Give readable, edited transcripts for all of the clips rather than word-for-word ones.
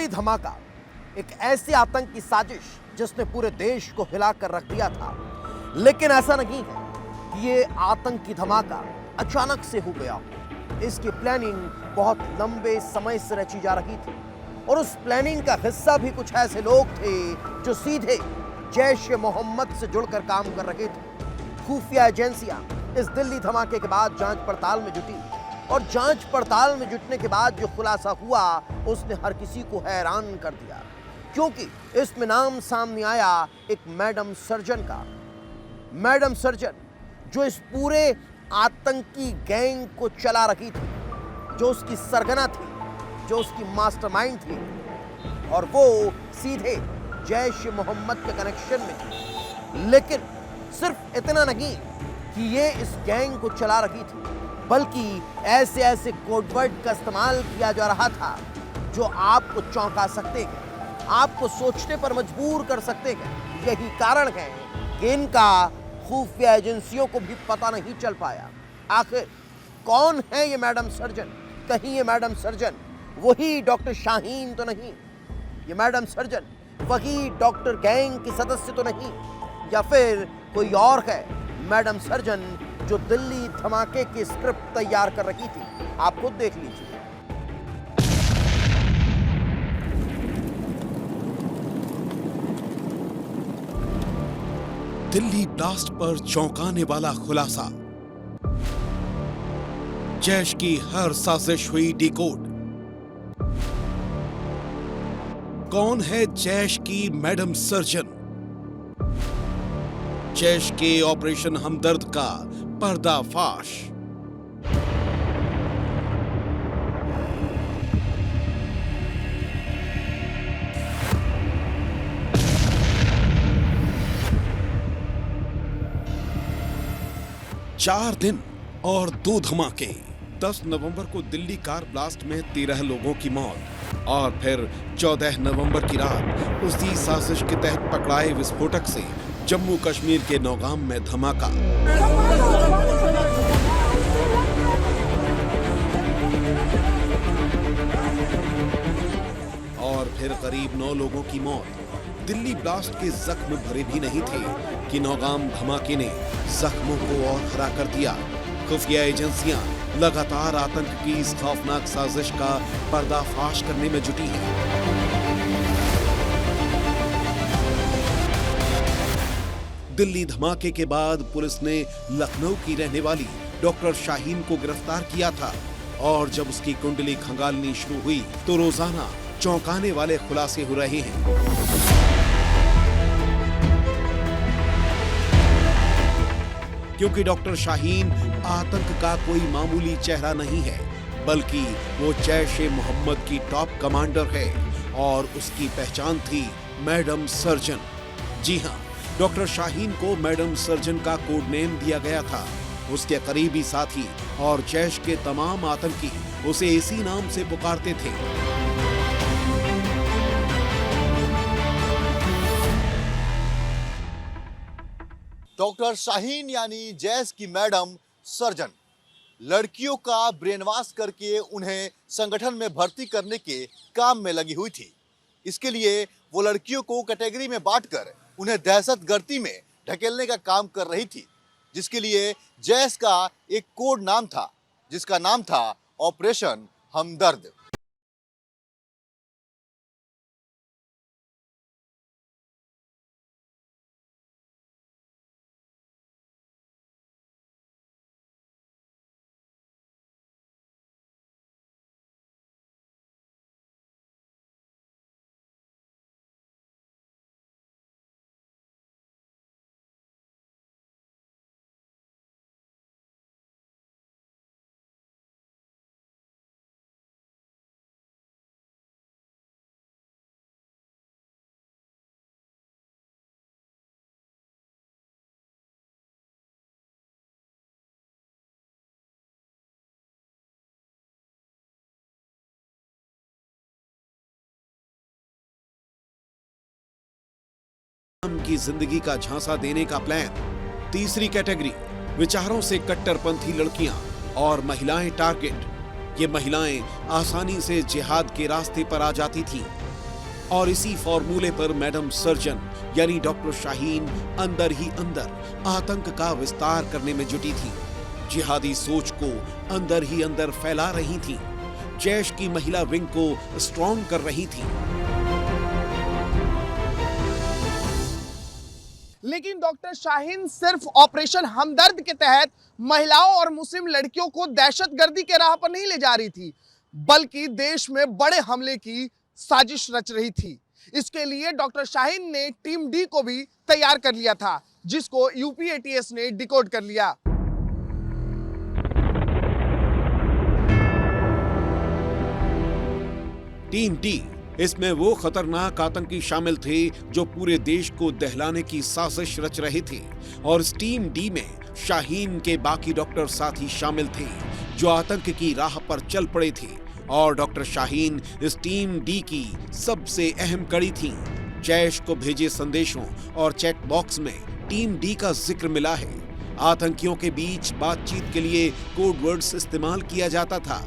दिल्ली धमाका एक ऐसी आतंकी साजिश जिसने पूरे देश को हिलाकर रख दिया था। लेकिन ऐसा नहीं है कि ये आतंकी धमाका अचानक से हो गया। इसकी प्लानिंग बहुत लंबे समय से रची जा रही थी और उस प्लानिंग का हिस्सा भी कुछ ऐसे लोग थे जो सीधे जैश-ए-मोहम्मद से जुड़कर काम कर रहे थे। खुफिया एजेंसियां इस दिल्ली धमाके के बाद जांच पड़ताल में जुटी और जांच पड़ताल में जुटने के बाद जो खुलासा हुआ उसने हर किसी को हैरान कर दिया, क्योंकि इसमें नाम सामने आया एक मैडम सर्जन का। मैडम सर्जन जो इस पूरे आतंकी गैंग को चला रही थी, जो उसकी सरगना थी, जो उसकी मास्टरमाइंड थी, और वो सीधे जैश-ए-मोहम्मद के कनेक्शन में थी। लेकिन सिर्फ इतना नहीं कि ये इस गैंग को चला रही थी, बल्कि ऐसे ऐसे कोडवर्ड का इस्तेमाल किया जा रहा था जो आपको चौंका सकते हैं, आपको सोचने पर मजबूर कर सकते हैं। यही कारण है कि इनका खुफिया एजेंसियों को भी पता नहीं चल पाया आखिर कौन है ये मैडम सर्जन। कहीं ये मैडम सर्जन वही डॉक्टर शाहीन तो नहीं, ये मैडम सर्जन वही डॉक्टर गैंग की सदस्य तो नहीं, या फिर कोई और है मैडम सर्जन जो दिल्ली धमाके की स्क्रिप्ट तैयार कर रही थी। आप खुद देख लीजिए। दिल्ली ब्लास्ट पर चौंकाने वाला खुलासा। जैश की हर साजिश हुई डिकोड। कौन है जैश की मैडम सर्जन? जैश के ऑपरेशन हमदर्द का पर्दाफाश। चार दिन और 2 धमाके। 10 नवंबर को दिल्ली कार ब्लास्ट में 13 लोगों की मौत और फिर 14 नवंबर की रात उसी साजिश के तहत पकड़ाए विस्फोटक से जम्मू कश्मीर के नौगाम में धमाका। और फिर करीब 9 लोगों की मौत। दिल्ली ब्लास्ट के जख्म भरे भी नहीं थे कि नौगाम धमाके ने जख्मों को और हरा कर दिया। खुफिया एजेंसियां लगातार आतंक की इस खौफनाक साजिश का पर्दाफाश करने में जुटी हैं। दिल्ली धमाके के बाद पुलिस ने लखनऊ की रहने वाली डॉक्टर शाहीन को गिरफ्तार किया था और जब उसकी कुंडली खंगालनी शुरू हुई तो रोजाना चौंकाने वाले खुलासे हो रहे हैं। क्योंकि डॉक्टर शाहीन आतंक का कोई मामूली चेहरा नहीं है, बल्कि वो जैश-ए-मोहम्मद की टॉप कमांडर है और उसकी पहचान थी मैडम सर्जन। जी हां, डॉक्टर शाहीन को मैडम सर्जन का कोड नेम दिया गया था। उसके करीबी साथी और जैश के तमाम आतंकी उसे इसी नाम से पुकारते थे। डॉक्टर शाहीन यानी जैश की मैडम सर्जन लड़कियों का ब्रेनवॉश करके उन्हें संगठन में भर्ती करने के काम में लगी हुई थी। इसके लिए वो लड़कियों को कैटेगरी में बांटकर उन्हें दहशतगर्दी में ढकेलने का काम कर रही थी, जिसके लिए जैश का एक कोड नाम था, जिसका नाम था ऑपरेशन हमदर्द। की जिंदगी का झांसा देने का प्लान। तीसरी कैटेगरी विचारों से कट्टरपंथी लड़कियां और महिलाएं टारगेट। ये महिलाएं आसानी से जिहाद के रास्ते पर आ जाती थीं। और इसी फॉर्मूले पर मैडम सर्जन यानी डॉक्टर शाहीन अंदर ही अंदर आतंक का विस्तार करने में जुटी थी। जिहादी सोच को अंदर ही अंदर फैला रही थी। जैश की महिला विंग को स्ट्रॉन्ग कर रही थी। लेकिन डॉक्टर शाहीन सिर्फ ऑपरेशन हमदर्द के तहत महिलाओं और मुस्लिम लड़कियों को दहशतगर्दी के राह पर नहीं ले जा रही थी, बल्कि देश में बड़े हमले की साजिश रच रही थी। इसके लिए डॉक्टर शाहीन ने टीम डी को भी तैयार कर लिया था, जिसको यूपी एटीएस ने डिकोड कर लिया। टीम डी, इसमें वो खतरनाक आतंकी शामिल थे जो पूरे देश को दहलाने की साजिश रच रहे थे। और इस टीम डी में शाहीन के बाकी डॉक्टर साथी शामिल थे जो आतंक की राह पर चल पड़े थे। और डॉक्टर शाहीन इस टीम डी की सबसे अहम कड़ी थी। जैश को भेजे संदेशों और चैट बॉक्स में टीम डी का जिक्र मिला है। आतंकियों के बीच बातचीत के लिए कोड वर्ड्स इस्तेमाल किया जाता था।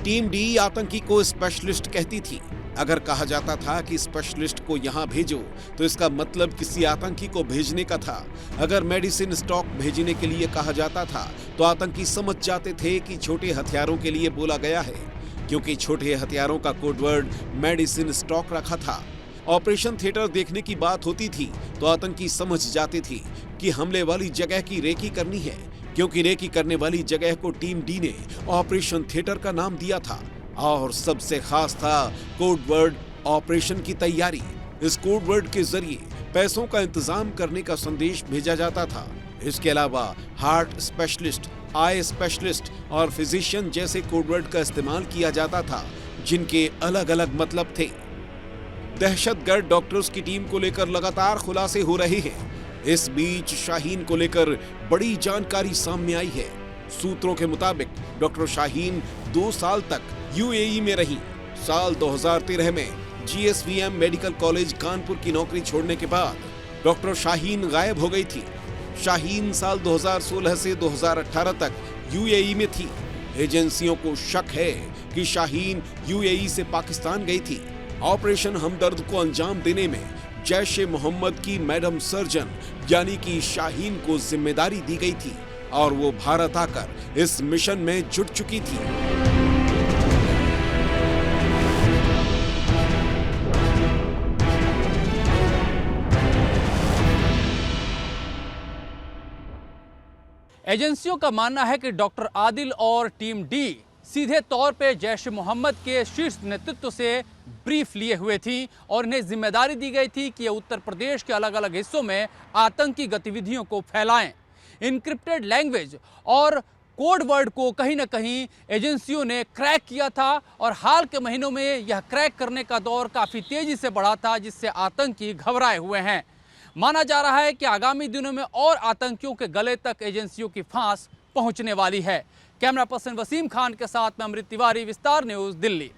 टीम डी आतंकी को स्पेशलिस्ट कहती थी। अगर कहा जाता था कि स्पेशलिस्ट को यहाँ भेजो तो इसका मतलब किसी आतंकी को भेजने का था। अगर मेडिसिन स्टॉक भेजने के लिए कहा जाता था तो आतंकी समझ जाते थे कि छोटे हथियारों के लिए बोला गया है, क्योंकि छोटे हथियारों का कोडवर्ड मेडिसिन स्टॉक रखा था। ऑपरेशन थिएटर देखने की बात होती थी तो आतंकी समझ जाते थे कि हमले वाली जगह की रेकी करनी है, क्योंकि रेकी करने वाली जगह को टीम डी ने ऑपरेशन थिएटर का नाम दिया था। और सबसे खास था कोडवर्ड ऑपरेशन की तैयारी। इस कोडवर्ड के जरिए पैसों का इंतजाम करने का संदेश भेजा जाता था। इसके अलावा हार्ट स्पेशलिस्ट, आई स्पेशलिस्ट और फिजिशियन जैसे कोडवर्ड का इस्तेमाल किया जाता था, जिनके अलग अलग मतलब थे। दहशतगर्द डॉक्टर्स की टीम को लेकर लगातार खुलासे हो रहे हैं। इस बीच शाहीन को लेकर बड़ी जानकारी सामने आई है। सूत्रों के मुताबिक डॉक्टर शाहीन 2 साल तक यूएई में रही। साल 2013 में जीएसवीएम मेडिकल कॉलेज कानपुर की नौकरी छोड़ने के बाद डॉक्टर शाहीन गायब हो गई थी। शाहीन साल 2016 से 2018 तक यूएई में थी। एजेंसियों को शक है कि शाहीन यूएई से पाकिस्तान गई थी। ऑपरेशन हमदर्द को अंजाम देने में जैश-ए-मोहम्मद की मैडम सर्जन यानी कि शाहीन को जिम्मेदारी दी गई थी और वो भारत आकर इस मिशन में जुट चुकी थी। एजेंसियों का मानना है कि डॉक्टर आदिल और टीम डी सीधे तौर पे जैश-ए-मोहम्मद के शीर्ष नेतृत्व से ब्रीफ लिए हुए थी और इन्हें जिम्मेदारी दी गई थी कि ये उत्तर प्रदेश के अलग अलग हिस्सों में आतंकी गतिविधियों को फैलाएं। इनक्रिप्टेड लैंग्वेज और कोड वर्ड को कहीं ना कहीं एजेंसियों ने क्रैक किया था और हाल के महीनों में यह क्रैक करने का दौर काफ़ी तेज़ी से बढ़ा था, जिससे आतंकी घबराए हुए हैं। माना जा रहा है कि आगामी दिनों में और आतंकियों के गले तक एजेंसियों की फांस पहुंचने वाली है। कैमरा पर्सन वसीम खान के साथ मैं अमृत तिवारी, विस्तार न्यूज़, दिल्ली।